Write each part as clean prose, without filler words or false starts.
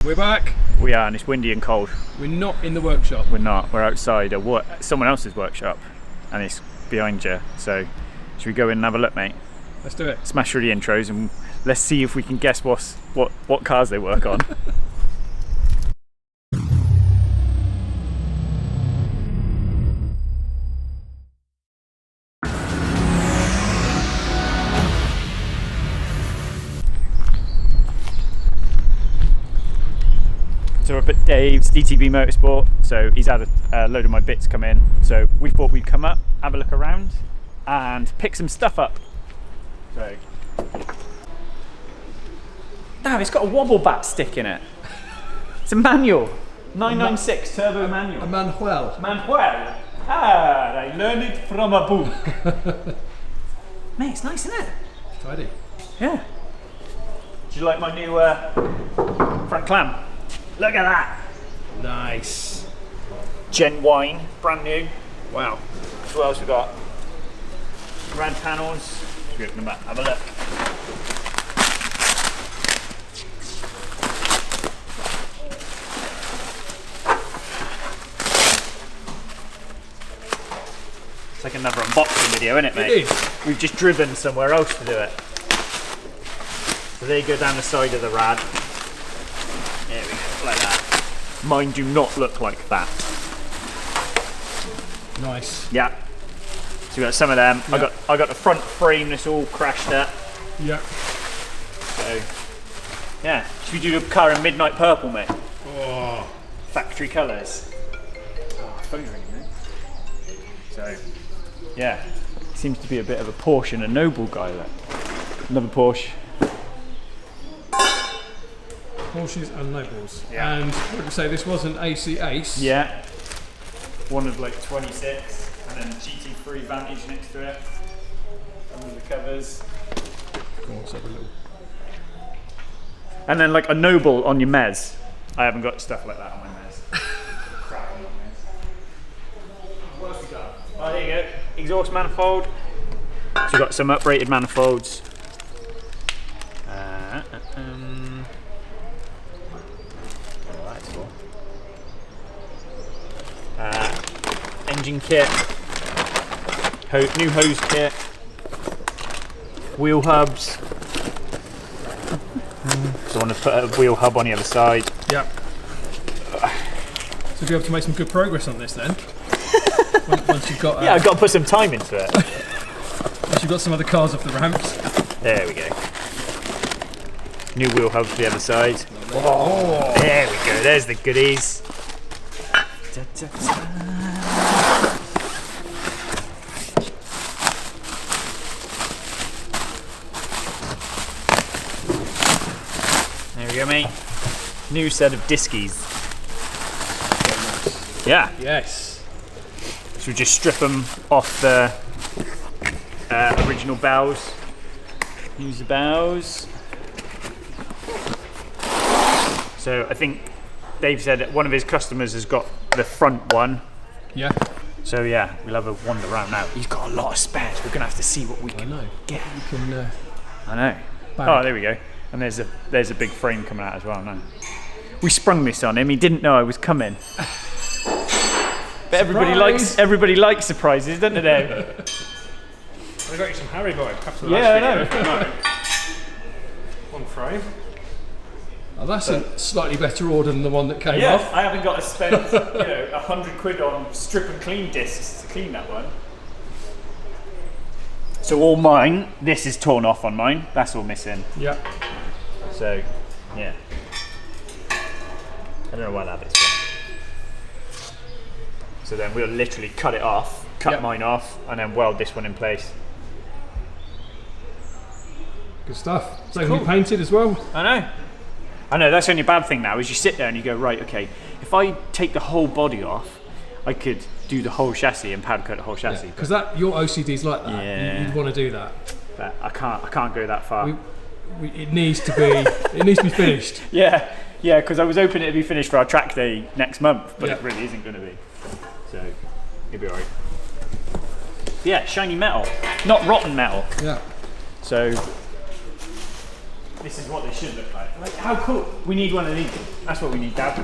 We're back. We are, and it's windy and cold. We're not in the workshop. We're not. We're outside someone else's workshop, and it's behind you. So, should we go in and have a look, mate? Let's do it. Smash through the intros, and let's see if we can guess what cars they work on. So we're up at Dave's DTB Motorsport, so he's had a load of my bits come in, so we thought we'd come up, have a look around and pick some stuff up. So, damn, it's got a wobble bat stick in it. It's a manual, 996 turbo manual. A Manuel. Manuel. Ah, I learned it from a book. Mate, it's nice, isn't it? Tidy. Yeah. Do you like my new front clam? Look at that! Nice. Gen wine, brand new. Wow. What else we got? Rad panels. Should we open them up? Have a look. It's like another unboxing video, isn't it, mate? It is. We've just driven somewhere else to do it. So they go down the side of the rad. There we go, like that. Mine do not look like that. Nice. Yeah. So we got some of them. Yeah. I got the front frame that's all crashed up. Yeah. So yeah. Should we do the car in midnight purple, mate? Oh. Factory colours. Oh, phone's ringing, mate. So yeah. Seems to be a bit of a Porsche and a Noble guy there. Another Porsche. Porsches and Nobles. Yeah. And what did we say? This was an AC Ace. Yeah. One of like 26, and then GT3 Vantage next to it. Under the covers. Go on, let's have a little. And then like a Noble on your Mez. I haven't got stuff like that on my Mez. Crap on my Mez. What else we got? Oh, there you go. Exhaust manifold. So we've got some uprated manifolds. Engine kit, new hose kit, wheel hubs. So I want to put a wheel hub on the other side. Yeah. So be able to make some good progress on this then. Once you've got. Yeah, I've got to put some time into it. Once you've got some other cars off the ramps. There we go. New wheel hub for the other side. Oh. There we go. There's the goodies. Da, da, da. There we go, mate. New set of diskies. Yeah. Yes. So we just strip them off the original bells. Use the bells. So I think Dave said that one of his customers has got the front one. Yeah. So yeah, we'll have a wander around now. He's got a lot of spares. We're gonna have to see what we can get. You can. I know. Bag. Oh, there we go. And there's a big frame coming out as well now. We sprung this on him. He didn't know I was coming. But everybody likes surprises, don't they? I got you some Harry Boy. Yeah, I know. One frame. Oh, that's a slightly better order than the one that came Yeah, off. I haven't got to spend 100 quid on strip and clean discs to clean that one. So all mine, this is torn off on mine. That's all missing. Yeah. So, yeah. I don't know why that is. So then we'll literally cut it off, cut mine off, and then weld this one in place. Good stuff. So can be painted as well. I know, that's the only bad thing now, is you sit there and you go, right, okay, if I take the whole body off, I could do the whole chassis and powder coat the whole chassis. Because your OCD's like that. Yeah. You'd want to do that. But I can't go that far. It needs to be finished. Yeah, because I was hoping it'd be finished for our track day next month, but it really isn't going to be. So it'll be alright. Yeah, shiny metal, not rotten metal. Yeah. So this is what they should look like. Like, how cool. We need one of these. That's what we need, Dad.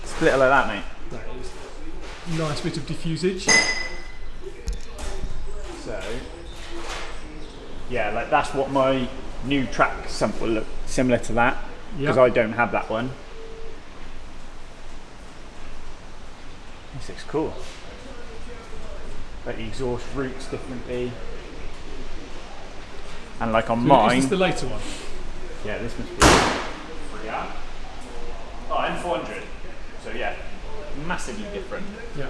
Split it like that, mate. That is nice bit of diffusage. So, yeah, like that's what my new track sump will look similar to that, because I don't have that one. This looks cool. Like the exhaust routes differently. And like on mine... Is this the later one? Yeah, this must be 3R. Oh, M400. So yeah, massively different. Yeah.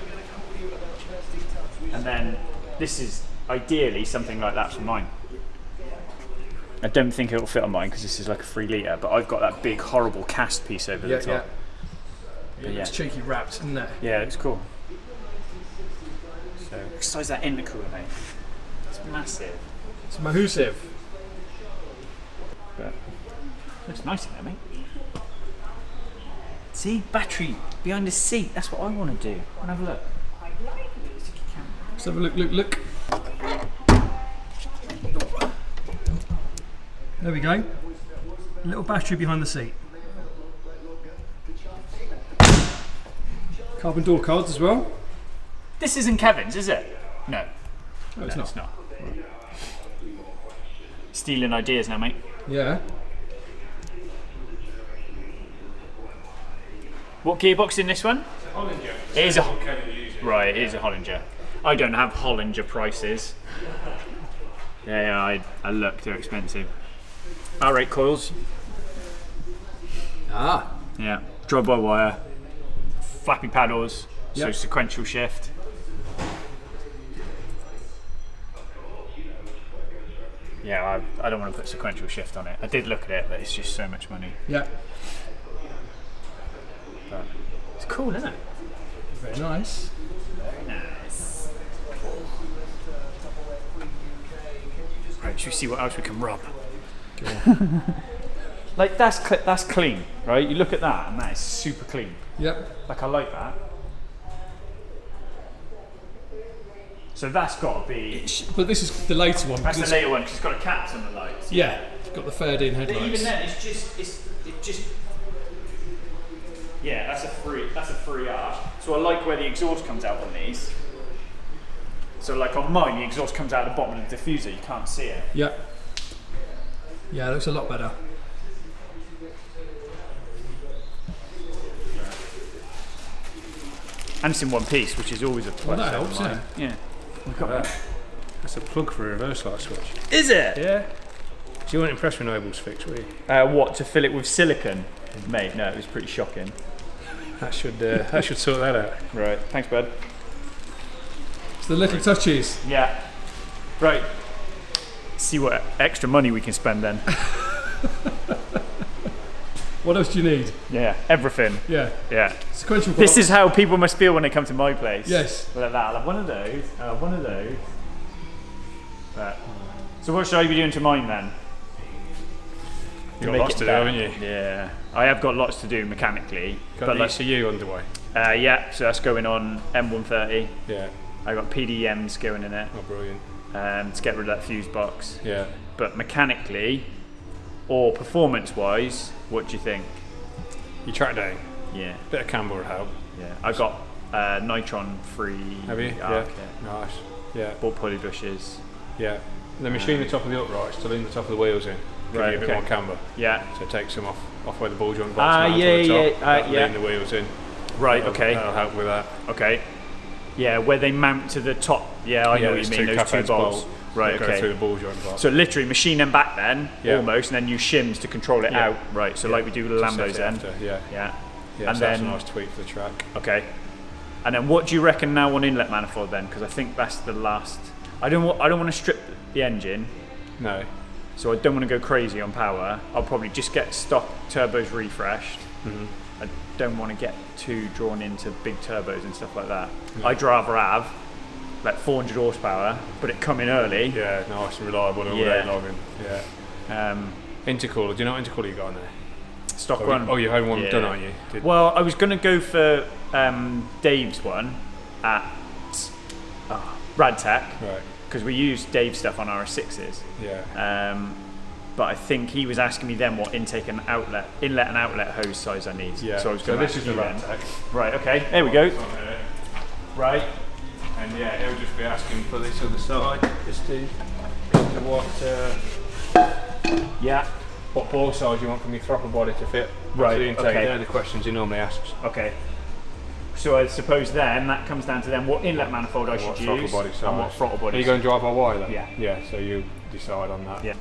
And then this is ideally something like that for mine. I don't think it will fit on mine because this is like a 3 litre, but I've got that big horrible cast piece over the top. Yeah. It's cheeky wrapped, isn't it? Yeah, it's cool. So, what size that intercooler, mate? It's massive. It's massive. But looks nice in there, mate. See, battery behind the seat. That's what I want to do. Want to have a look? Let's have a look. There we go. A little battery behind the seat. Carbon door cards as well. This isn't Kevin's, is it? No. No, it's not. Right. Stealing ideas now, mate. Yeah. What gearbox in this one? Hollinger. It is a right. It is a Hollinger. I don't have Hollinger prices. Yeah, I look. They're expensive. R8 coils. Ah. Yeah. Drive by wire. Flappy paddles. So Yep. sequential shift. Yeah, I don't want to put sequential shift on it. I did look at it, but it's just so much money. Yeah. But it's cool, isn't it? Very nice. Very nice. Right, should we see what else we can rub? Like that's clean, right? You look at that, and that is super clean. Yep. Like I like that. So that's got to be. But this is the later one. That's the later one because it's got a cap on the lights. Yeah. It's got the faired-in headlights. Even then, it's just. Yeah, that's a 3R. So I like where the exhaust comes out on these. So like on mine, the exhaust comes out the bottom of the diffuser. You can't see it. Yeah. Yeah, it looks a lot better. And it's in one piece, which is always a plus. Well, that helps, Yeah. We've got that. That's a plug for a reverse light switch. Is it? Yeah. So you weren't impressed with Noble's fix, were you? What, to fill it with silicone? Mate, no, it was pretty shocking. That should sort that out. Right, thanks, bud. It's the little touches. Yeah. Right. See what extra money we can spend then. What else do you need? Yeah, everything. Yeah. Yeah. Sequential This box. is how people must feel when they come to my place. Yes. Like that. I'll have one of those. I'll have one of those. Right. So what should I be doing to mine then? You've got Make lots it to do, better. haven't you? Yeah. I have got lots to do mechanically. Got but the ECU underway. yeah, so that's going on M130. Yeah. I got PDMs going in it Oh, brilliant. to get rid of that fuse box. Yeah. But mechanically or performance-wise, what do you think? You track down. Yeah. Bit of camber would help. Yeah. I got Nitron free. Have you? arc, Yeah. Nice. Yeah. Bought pulley bushes. Yeah. The machine the top of the uprights to lean the top of the wheels in. Give Right, you a bit okay. more camber. Yeah. So it takes them off where the ball joint box mounts yeah, on the top. yeah, That'll yeah. lean the wheels in. Right. That'll- Okay. That'll help with that. Okay. Yeah, where they mount to the top. Yeah, I know what there's you mean. Those two cap-heads bolts. bolt Right. that go through Okay. the ball joint box. So literally machine them back then, Yeah. almost, and then use shims to control it Yeah. out. Right. So Yeah. like we do with the To set Lambos it then. after, Yeah. Yeah. Yeah. And So that's a then- nice tweak for the track. Okay. And then what do you reckon now on inlet manifold then? Because I think that's the last. I don't want to strip the engine, No. so I don't want to go crazy on power. I'll probably just get stock turbos refreshed. Mhm. I don't want to get too drawn into big turbos and stuff like that. I'd rather have like 400 horsepower, but it come in early. Yeah, nice and reliable all Yeah. day long. Yeah. Intercooler. Do you know what intercooler you got on there? Stock Oh, one. Oh, you have one Yeah. done, aren't you? Did- Well, I was going to go for Dave's one at Radtech Right. because we use Dave's stuff on our 6s. Yeah. but I think he was asking me then what inlet and outlet hose size I need. Yeah. So I was So going to this is the RATEC. Right. Okay. There we go. Right. And yeah, he'll just be asking for this other side, just to what bore size you want from your throttle body to fit. Right, The intake. okay. They're the questions he normally asks. Okay. So I suppose then that comes down to then what inlet manifold I should What throttle use body size. and what throttle body. Are you going to drive by wire then? Yeah. Yeah. So you decide on that. Yeah.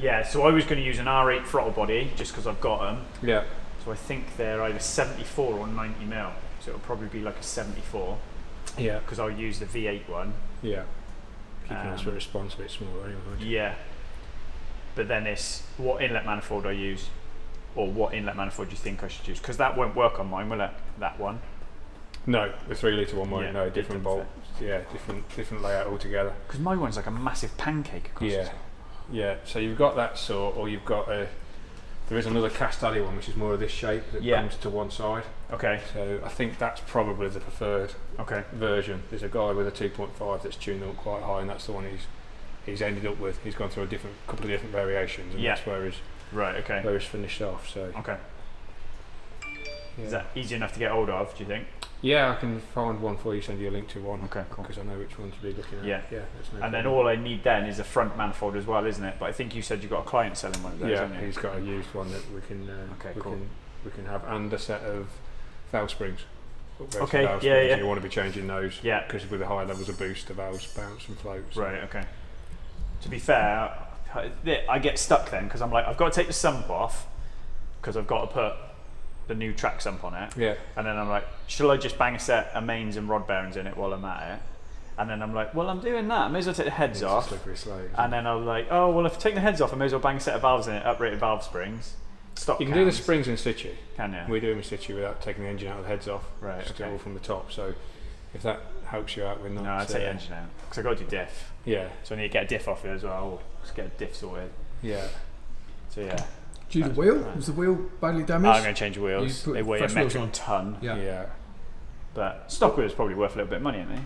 Yeah. So I was going to use an R8 throttle body just because I've got them. Yeah. So I think they're either 74 or 90 mil. So it'll probably be like a 74. Yeah. Because I'll use the V8 one. Yeah. Keeping us for response a bit smaller anyway. Yeah. But then it's what inlet manifold I use, or what inlet manifold do you think I should use? Because that won't work on mine, will it? That one. No, the 3 litre one won't. Yeah, No, different bolt. Yeah, different layout altogether. Because my one's like a massive pancake across Yeah. it. Yeah. So you've got that sort, or you've got a. There is another Castelli one which is more of this shape that comes to one side. Okay. So I think that's probably the preferred version. There's a guy with a 2.5 that's tuned up quite high, and that's the one he's ended up with. He's gone through a couple of different variations, and that's where he's finished off. So okay. Yeah. Is that easy enough to get hold of? Do you think? Yeah, I can find one for you. Send you a link to one. Okay, cool. Because I know which one to be looking at. Yeah. Yeah. That's no and then problem. all I need then is a front manifold as well, isn't it? But I think you said you got a client selling one of those. Yeah, haven't you? he's got a used one that we can. Cool. We can have, and a set of valve springs. Okay, Valve yeah, springs. yeah. You want to be changing those. Yeah. Because with the high levels of boost, the valves bounce and float. So. Right. Okay. To be fair, I get stuck then because I'm like, I've got to take the sump off because I've got to put the new track sump on it. Yeah. And then I'm like, shall I just bang a set of mains and rod bearings in it while I'm at it? And then I'm like, well, I'm doing that. I may as well take the heads off. It's a slippery slope. And then I'm like, oh, well, if I take the heads off, I may as well bang a set of valves in it, uprated valve springs. Stock You can cams. do the springs in situ. Can you? We do them in situ without taking the engine out of the heads off. Right. Just Okay. all from the top. So if that helps you out, we're not. No, I'd take the engine out because I got to do diff. Yeah. So I need to get a diff off it as well. Just get a diff sorted. Yeah. So yeah. Do you do the wheel? Right. Was the wheel badly damaged? I'm going to change the wheels. You put They weigh a fresh wheels metric on. ton. Yeah. Yeah. But stock wheels probably worth a little bit of money, aren't they?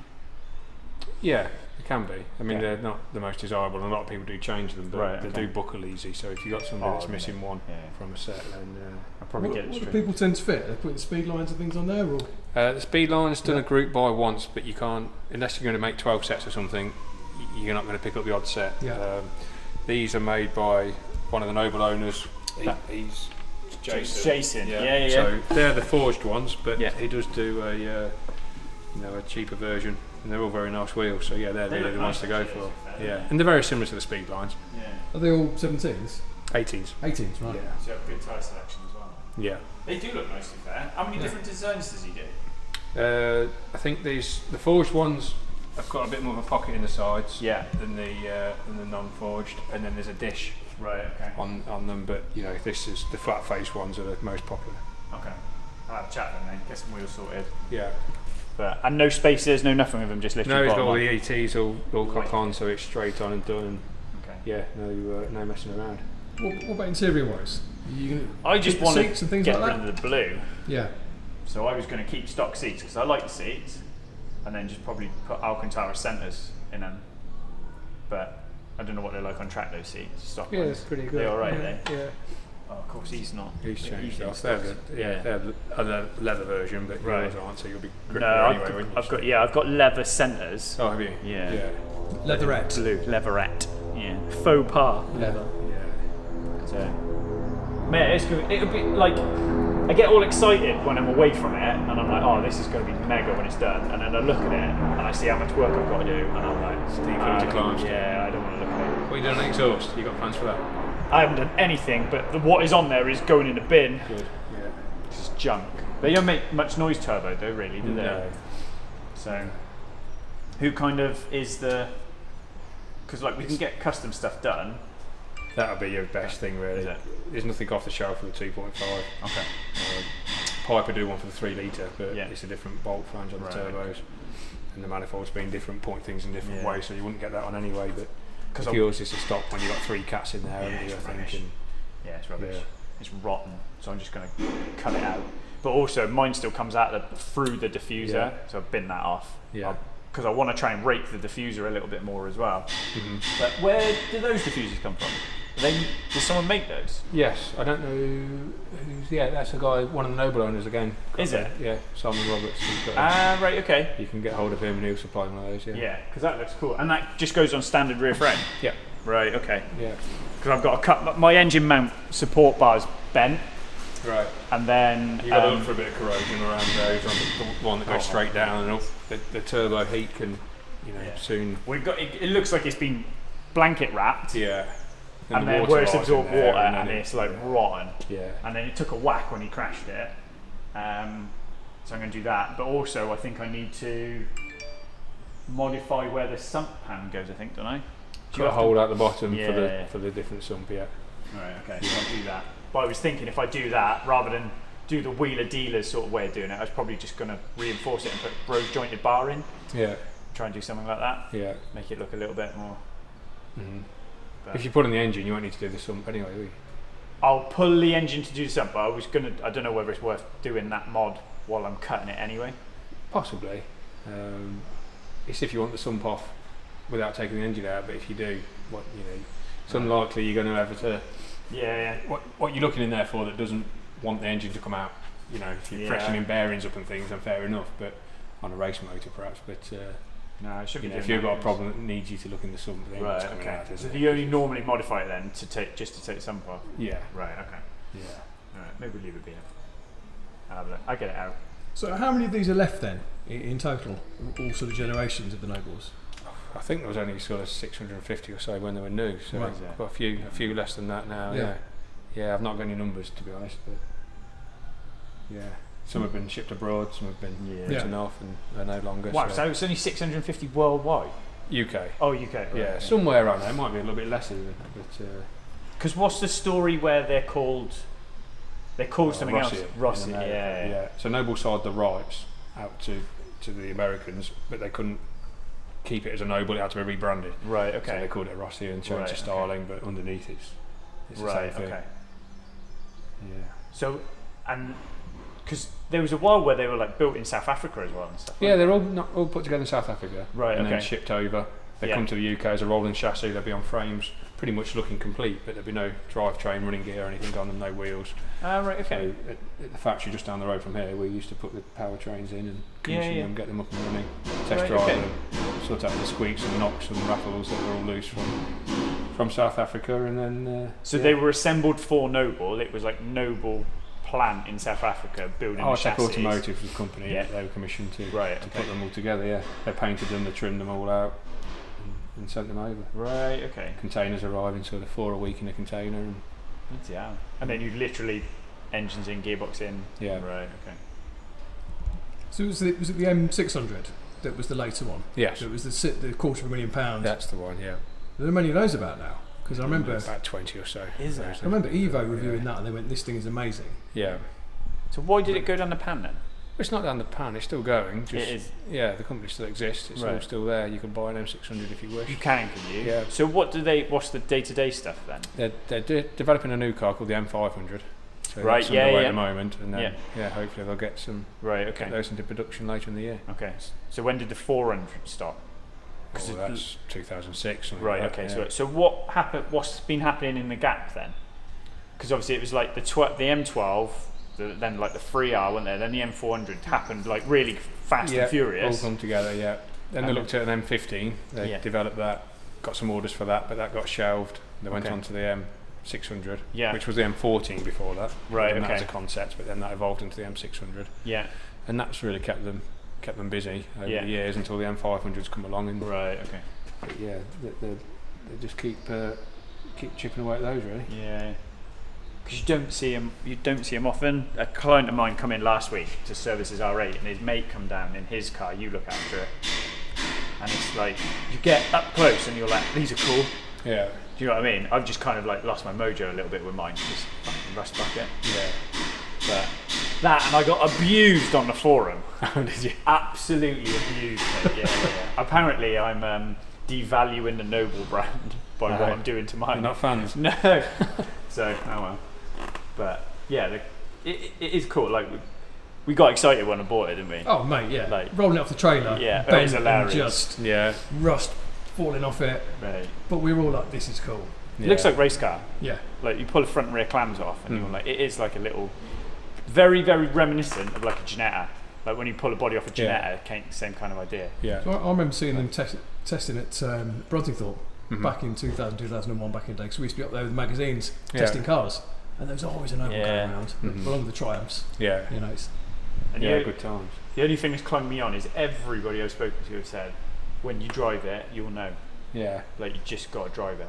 Yeah, it can be. I mean, Yeah. they're not the most desirable, and a lot of people do change them, but Right, they okay. do buckle easy. So if you've got somebody that's okay. missing one Yeah. from a set, then I'll probably What, get it what do straight. people tend to fit? They're putting speed lines and things on there, or the speed line's done a group buy once, but you can't unless you're going to make 12 sets or something. You're not going to pick up the odd set. Yeah. These are made by one of the noble owners. He's Jason. Yeah. So they're the forged ones, but Yeah. he does do a a cheaper version, and they're all very nice wheels. So yeah, they're They really look the ones nice to go actually, for. yeah. Yeah, and they're very similar to the speed lines. Yeah. are they all 17s? 18s. 18s, right? Yeah. So you have good tyre selection as well. Yeah. They do look nice to be fair. How many different designs does he do? I think the forged ones have got a bit more of a pocket in the sides Yeah. than the non-forged, and then there's a dish Right, okay. on them. But you know, this is the flat face ones are the most popular. Okay. I'll have a chat with them then, get some wheels sorted. Yeah. And no spacers, no nothing with them, just literally No, he's got bottom all on. the ETs all cock Right. on, so it's straight on and done. And Okay. yeah, no messing around. What about interior wise? Are you I just keep the want seats and to things get like rid that? of the blue, Yeah. so I was going to keep stock seats because I like the seats, and then just probably put Alcantara centres in them. But I don't know what they're like on track, those seats. Stock Yeah, ones. it's pretty good. They're alright, yeah, are they? Yeah. Oh, of course, he's not. He's changed in off. stocks. They're the other leather version, but Right. yours aren't, so you'll be No, grippier anyway, wouldn't you? I've got leather centres. Oh, have you? Yeah. Yeah. Leatherette. Blue, leatherette. Yeah. Faux pas leather. Yeah. So, man, it'll be like, I get all excited when I'm away from it, and I'm like, oh, this is going to be mega when it's done. And then I look at it, and I see how much work I've got to do, and I'm like, Steep hill to climb. yeah, I don't want to look at it. What you doing on exhaust? You got plans for that? I haven't done anything, but what is on there is going in the bin. Good. Yeah. It's just junk. They don't make much noise turbo, though, really, do they? No. So, who kind of is the? Because like we can get custom stuff done. That'll be your best thing, really. Is it? There's nothing off the shelf for the 2.5. Okay. Piper do one for the 3 litre, but Yeah. it's a different bolt flange on Right, the turbos, and the manifolds being different, point things in different Yeah. ways, so you wouldn't get that on anyway. But 'Cause if yours is a stock when you've got 3 cats in there, Yeah, haven't you, it's I think, rubbish. and Yeah, it's rubbish. Yeah. It's rotten, so I'm just going to cut it out. But also, mine still comes out through the diffuser, Yeah. so I've bin that off. Yeah. Because I want to try and rake the diffuser a little bit more as well. Mhm. But where do those diffusers come from? Does someone make those? Yes, I don't know who's. Yeah, that's a guy, one of the Noble owners again. Is it? Yeah, Simon Roberts. Right, okay. You can get hold of him and he'll supply one of those. Yeah. Yeah, because that looks cool, and that just goes on standard rear frame. Yeah. Right, okay. Yeah. Because I've got a cut. My engine mount support bar's bent. Right. And then you got to look for a bit of corrosion around those on the one that goes straight down and up. The turbo heat can, soon. We've got. It looks like it's been blanket wrapped. Yeah. And then where it's absorbed water and it's like rotten. Yeah. And then it took a whack when he crashed it. So I'm going to do that. But also, I think I need to modify where the sump pan goes. I think, don't I? Got a hole out the bottom for the different sump. Yeah. Right. Okay. So I'll do that. But I was thinking if I do that, rather than do the wheeler dealers sort of way of doing it, I was probably just going to reinforce it and put rose jointed bar in. Yeah. Try and do something like that. Yeah. Make it look a little bit more. Mm-hmm. If you put in the engine, you won't need to do the sump anyway, will you? I'll pull the engine to do the sump, but I don't know whether it's worth doing that mod while I'm cutting it anyway. Possibly. It's if you want the sump off without taking the engine out, but if you do, it's unlikely you're going to have to. Yeah. What you're looking in there for that doesn't want the engine to come out, if you're freshening bearings up and things, then fair enough, but on a race motor perhaps, but no, it should be if you've got a problem that needs you to look in the sump, then it's coming out. So you only normally modify it then to take the sump off? Yeah. Right, okay. Yeah. Alright, maybe we'll leave it be. I'll have a look. I'll get it out. So how many of these are left then, in total? All sort of generations of the Nobles? I think there was only sort of 650 or so when they were new, so quite a few less than that now. Yeah. I've not got any numbers to be honest, but yeah, some have been shipped abroad, some have been written off, and they're no longer. Wow, so it's only 650 worldwide. UK. Oh, UK. Right, yeah, somewhere around there. It might be a little bit less even, but. Because what's the story where they're called? They're called something Rossi, else. Rossi. Yeah. So Noble sold the rights out to the Americans, but they couldn't keep it as a Noble. It had to be rebranded. Right. Okay. So they called it Rossi and changed to Starling, but underneath it's the same thing. Okay. Yeah. So, and because there was a while where they were like built in South Africa as well and stuff. Yeah, they're all put together in South Africa. Right. And then shipped over. They come to the UK as a rolling chassis. They'll be on frames, pretty much looking complete, but there'll be no drivetrain, running gear, or anything on them. No wheels. Right. Okay. So at the factory just down the road from here, we used to put the powertrains in and commission them, get them up and running, test drive them, sort out the squeaks and knocks and rattles that were all loose from South Africa, and then. So they were assembled for Noble. It was like Noble plant in South Africa building the chassis. Automotive was the company that they were commissioned to put them all together. Yeah, they painted them, they trimmed them all out, and sent them over. Right. Okay. Containers arriving, sort of 4 a week in a container, and then you literally engines in, gearbox in. Yeah. Right. Okay. So was it the M600 that was the later one? Yes. So it was the £250,000. That's the one. Yeah. There are many of those about now. Because I remember about 20 or so. Is there? I remember Evo reviewing that, and they went, "This thing is amazing." Yeah. So why did it go down the pan then? It's not down the pan. It's still going. It is. Yeah, the company still exists. It's all still there. You can buy an M600 if you wish. You can you? Yeah. So what's the day-to-day stuff then? They're developing a new car called the M500. So right. That's underway at the moment, and then hopefully they'll get some. Right. Okay. Get those into production later in the year. Okay. So when did the 400 start? Oh, that's 2006. Right. Like okay. that, So what happened? What's been happening in the gap then? Because obviously it was like the M12, then like the 3R, wasn't there? Then the M400 happened like really fast and furious. All come together. Yeah. Then they looked at an M15. They developed that. Got some orders for that, but that got shelved. They went on to the M600, which was the M14 before that. Right. And that was a concept, but then that evolved into the M600. Yeah. And that's really kept them busy over the years until the M500s come along. And right. Okay. But yeah, they just keep chipping away at those really. Yeah. Because you don't see them often. A client of mine come in last week to service his R8, and his mate come down in his car. You look after it, and it's like you get up close, and you're like, these are cool. Yeah. Do you know what I mean? I've just kind of like lost my mojo a little bit with mine. Just fucking rust bucket. Yeah. But that, and I got abused on the forum. Oh, did you? Absolutely abused. Yeah. Apparently, I'm devaluing the Noble brand by what I'm doing to mine. You're not fans? No. So, oh well. But yeah, it is cool. Like we got excited when I bought it, didn't we? Oh mate, yeah. Like, rolling it off the trailer. Yeah, bent it was hilarious. And just yeah, rust falling off it. Right. But we were all like, "This is cool." It looks like race car. Yeah. Like you pull the front and rear clams off, and you're like, it is like a little, very, very reminiscent of like a Ginetta. Like when you pull a body off a Ginetta, same kind of idea. Yeah. So I remember seeing them testing at Bruntingthorpe back in 2000, 2001, back in the day. So we used to be up there with magazines testing cars, and there was always an oval going around, along with the Triumphs. Yeah. You know. And good times. The only thing that's clung me on is everybody I've spoken to have said, when you drive it, you'll know. Yeah. Like you just got to drive it.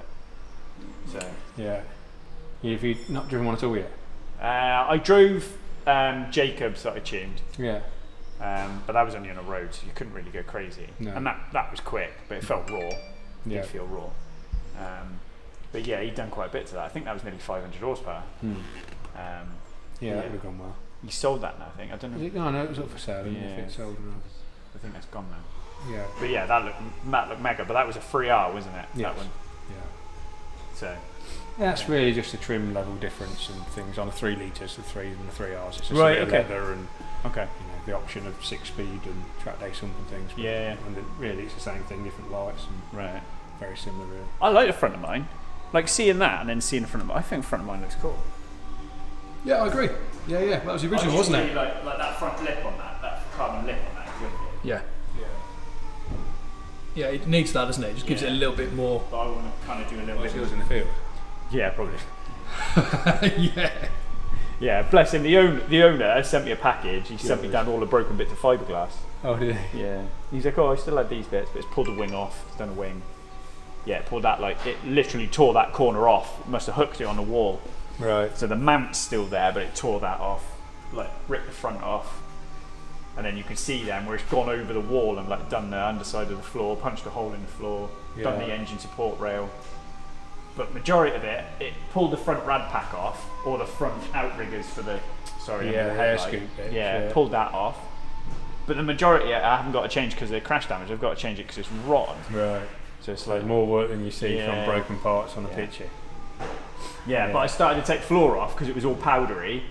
So. Yeah. Have you not driven one at all yet? I drove Jacobs that I tuned. Yeah. But that was only on a road, so you couldn't really go crazy. No. And that was quick, but it felt raw. It did feel raw. But yeah, he'd done quite a bit to that. I think that was nearly 500 horsepower. That would have gone well. He sold that now, I think. I don't know. No, it was up for sale. If it sold enough. I think that's gone now. Yeah. But yeah, that looked mega. But that was a 3R, wasn't it? Yes. That one. Yeah. So. That's really just a trim level difference and things on the 3 litres, the 3 and the 3Rs. It's just Right, a bit of leather and the option of 6-speed and track day sump and things. But and really, it's the same thing, different lights and very similar. Really. I like the front of mine. Like seeing that and then seeing the front of mine. I think the front of mine looks cool. Yeah, I agree. Yeah. That was the original, wasn't it? Like that front lip on that carbon lip on that. Yeah. Yeah, it needs that, doesn't it? It just gives it a little bit more. But I want to kind of do a little bit. Yours in the field. Yeah, probably. Yeah. Yeah, bless him. The owner sent me a package. He sent me down all the broken bits of fiberglass. Oh, did he? Yeah. He's like, I still had these bits, but it's pulled the wing off. It's done a wing. Yeah, it pulled that, it literally tore that corner off. It must have hooked it on the wall. Right. So the mount's still there, but it tore that off. Ripped the front off. And then you can see then where it's gone over the wall and done the underside of the floor, punched a hole in the floor, done the engine support rail. But majority of it pulled the front rad pack off, or the front outriggers for the hair scoop bit. Pulled that off. But the majority I haven't got to change because of the crash damage. I've got to change it because it's rotten. Right. So it's more work than you see from broken parts on a picture. Yeah, but I started to take floor off because it was all powdery,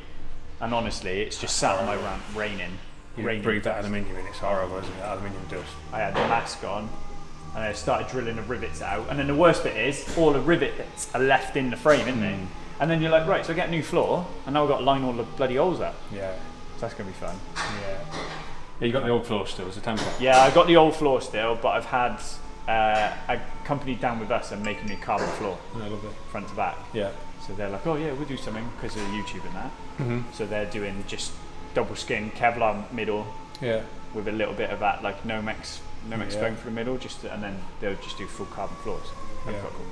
and honestly, it's just sat on my ramp raining. You breathe that aluminium in, it's horrible, isn't it? Aluminium dust. I had the mask on, and I started drilling the rivets out, and then the worst bit is all the rivets are left in the frame, isn't they? And then you're like, right, so I get a new floor, and now I've got to line all the bloody holes up. Yeah. So that's going to be fun. Yeah, you got the old floor still as a template? Yeah, I got the old floor still, but I've had a company down with us and making me a carbon floor. I love it. Front to back. Yeah. So they're like, oh yeah, we'll do something because of YouTube and that. So they're doing just double skin Kevlar middle. Yeah. With a little bit of that Nomex foam for the middle, and then they'll just do full carbon floors. That's quite cool.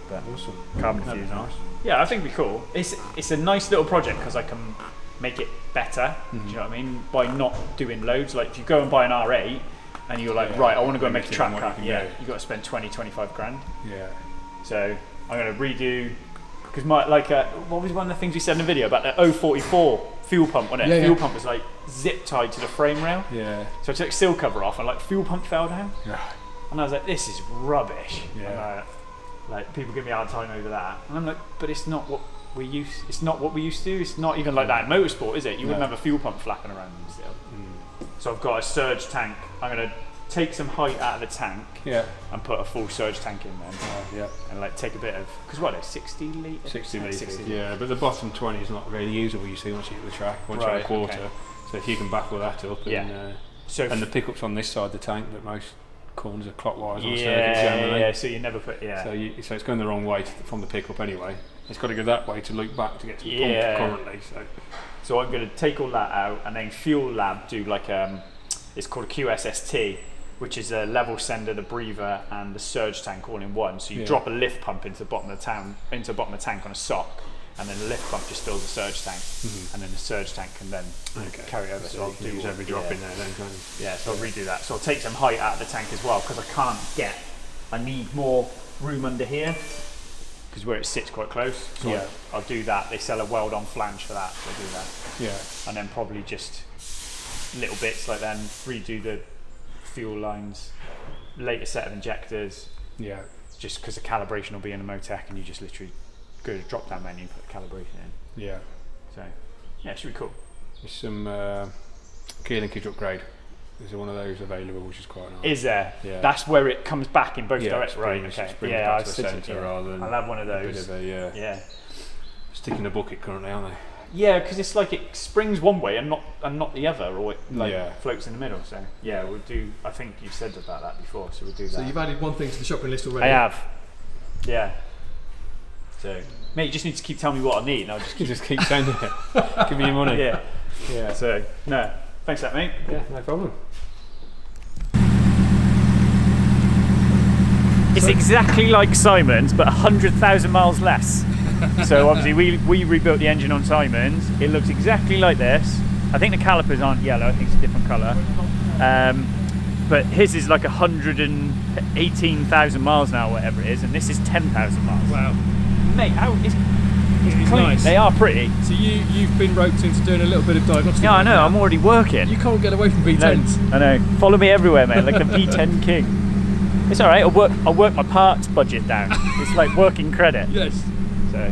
But awesome. Carbon diffusion. Nice. Yeah, I think it'd be cool. It's a nice little project because I can make it better. Do you know what I mean? By not doing loads. Like if you go and buy an R8 and you're like, right, I want to go and make a track car. Yeah, you got to spend 20-25 grand. Yeah. So I'm going to redo because what was one of the things we said in the video about the 044 fuel pump, wasn't it? Fuel pump was zip tied to the frame rail. Yeah. So I took seal cover off and fuel pump fell down. Yeah. And I was like, this is rubbish. Yeah. And, people give me a hard time over that. And I'm like, but it's not what we used. It's not what we used to. It's not even like that in motorsport, is it? You wouldn't have a fuel pump flapping around still. So I've got a surge tank. I'm gonna take some height out of the tank. Yeah. And put a full surge tank in then. And take a bit of because what are they 60 litres? 60 litres. Yeah, but the bottom 20 is not really usable. You see once you hit the track, once you're a quarter. Okay. So if you can baffle that up, and and the pickups on this side of the tank, but most corners are clockwise on circuits generally. Yeah. So you never put So it's going the wrong way from the pickup anyway. It's got to go that way to loop back to get to the pump currently. So I'm going to take all that out and then Fuel Lab do it's called a QSST, which is a level sender, the breather, and the surge tank all in one. So you drop a lift pump into the bottom of the tank on a sock, and then the lift pump just fills the surge tank, and then the surge tank can then carry over. So I'll do use every drop in there then, can't you? Yeah, so I'll redo that. So I'll take some height out of the tank as well because I need more room under here because where it sits quite close. So I'll do that. They sell a weld-on flange for that. So I'll do that. Yeah. And then probably just little bits then redo the fuel lines, later set of injectors. Yeah. Just because the calibration will be in a MoTeC and you just literally go to the drop down menu and put the calibration in. Yeah. So, it should be cool. There's some key linkage upgrade There's one of those available, which is quite nice. Is there? Yeah. That's where it comes back in both directions. Right. Okay. Yeah, back to the centre rather than. I'll have one of those. Yeah. Sticking a bucket currently, aren't they? Yeah, because it's like it springs one way and not the other, or it like floats in the middle. So yeah, we'll do. I think you've said about that before, so we'll do that. So you've added one thing to the shopping list already. I have. Yeah. So mate, you just need to keep telling me what I need, and I'll just keep sending it. Give me your money. Yeah. Yeah. So no, thanks for that, mate. Yeah, no problem. It's exactly like Simon's, but 100,000 miles less. So obviously we rebuilt the engine on Simon's. It looks exactly like this. I think the calipers aren't yellow. I think it's a different colour. But his is like 118,000 miles now, whatever it is, and this is 10,000 miles. Wow. Mate, it's nice. They are pretty. So you've been roped into doing a little bit of diagnostic. Yeah, I know. I'm already working. You can't get away from V10s. No, I know. Follow me everywhere, mate. Like a V10 king. It's all right. I'll work my parts budget down. It's like working credit. Yes. So